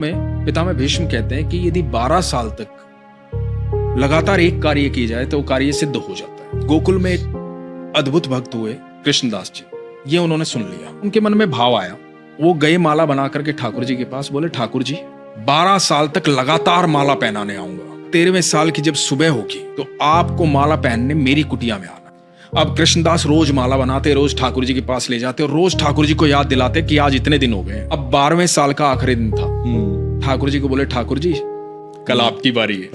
में पितामह भीष्म कहते हैं कि यदि 12 साल तक लगातार एक कार्य किया जाए तो वो कार्य सिद्ध हो जाता है। गोकुल में एक अद्भुत भक्त हुए कृष्णदास जी, ये उन्होंने सुन लिया, उनके मन में भाव आया, वो गए माला बना करके ठाकुर जी के पास, बोले ठाकुर जी 12 साल तक लगातार माला पहनाने आऊंगा, 13वें साल की जब सुबह होगी तो आपको माला पहनने मेरी कुटिया में आना। अब कृष्णदास रोज माला बनाते, रोज ठाकुर जी के पास ले जाते और रोज ठाकुर जी को याद दिलाते कि आज इतने दिन हो गए। अब 12वें साल का आखिरी दिन था। ठाकुर जी को बोले ठाकुर जी कल आपकी बारी है,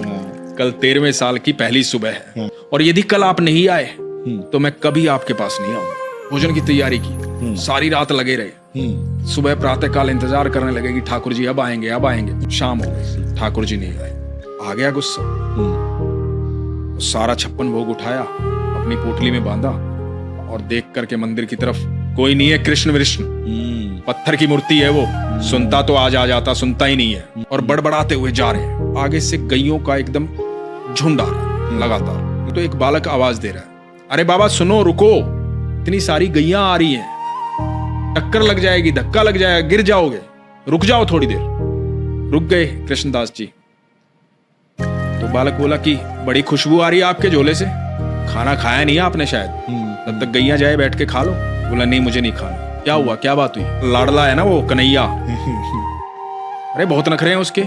कल 13वें साल की पहली सुबह है और यदि कल आप नहीं आए तो मैं कभी आपके पास नहीं आऊंगा। भोजन की तैयारी की, सारी रात लगे रहे। सुबह प्रातः काल इंतजार करने लगे कि ठाकुर जी अब आएंगे अब आएंगे। शाम हो गई, ठाकुर जी नहीं आए। आ गया गुस्सा, सारा 56 भोग उठाया, अपनी पोटली में बांधा और देख करके मंदिर की तरफ, कोई नहीं है, कृष्ण विष्णु पत्थर की मूर्ति है वो, सुनता तो आज आ जाता, सुनता ही नहीं है। और बड़बड़ाते हुए जा रहे हैं, आगे से गैयों का एकदम झुंड आ रहा है लगातार। तो एक बालक आवाज दे रहा है, अरे बाबा सुनो, रुको, इतनी सारी गैया आ रही हैं, टक्कर लग जाएगी, धक्का लग जाएगा, गिर जाओगे, रुक जाओ थोड़ी देर। रुक गए कृष्णदास जी। तो बालक बोला कि बड़ी खुशबू आ रही है आपके झोले से, खाना खाया नहीं है आपने शायद, तब तक गैया जाए बैठ के खा लो। बोला नहीं मुझे नहीं खाना। क्या हुआ, क्या बात हुई? लाडला है ना वो कन्हैया, अरे बहुत नखरे हैं उसके,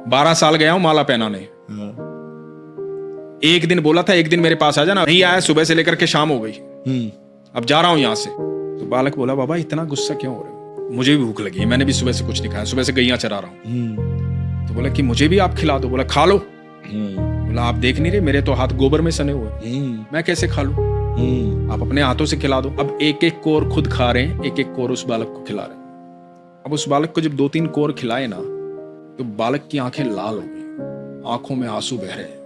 12 साल गया हूं माला पहनाने, एक दिन बोला था एक दिन मेरे पास आ जाना, नहीं आया, सुबह से लेकर के शाम हो गई, अब जा रहा हूं यहां से। तो बालक बोला बाबा इतना गुस्सा क्यों हो रहे हो? मुझे भी भूख लगी है, मैंने भी सुबह से कुछ नहीं खाया, सुबह से गैया चरा रहा हूं। तो बोला कि मुझे भी आप खिला दो। बोला खा लो। बोला आप देख नहीं रहे मेरे तो हाथ गोबर में सने हुए, मैं कैसे खा लूं? आप अपने हाथों से खिला दो। अब एक एक कोर खुद खा रहे हैं, एक एक कोर उस बालक को खिला रहे हैं। अब उस बालक को जब 2-3 कोर खिलाए ना तो बालक की आंखें लाल हो गई, आंखों में आंसू बह रहे हैं।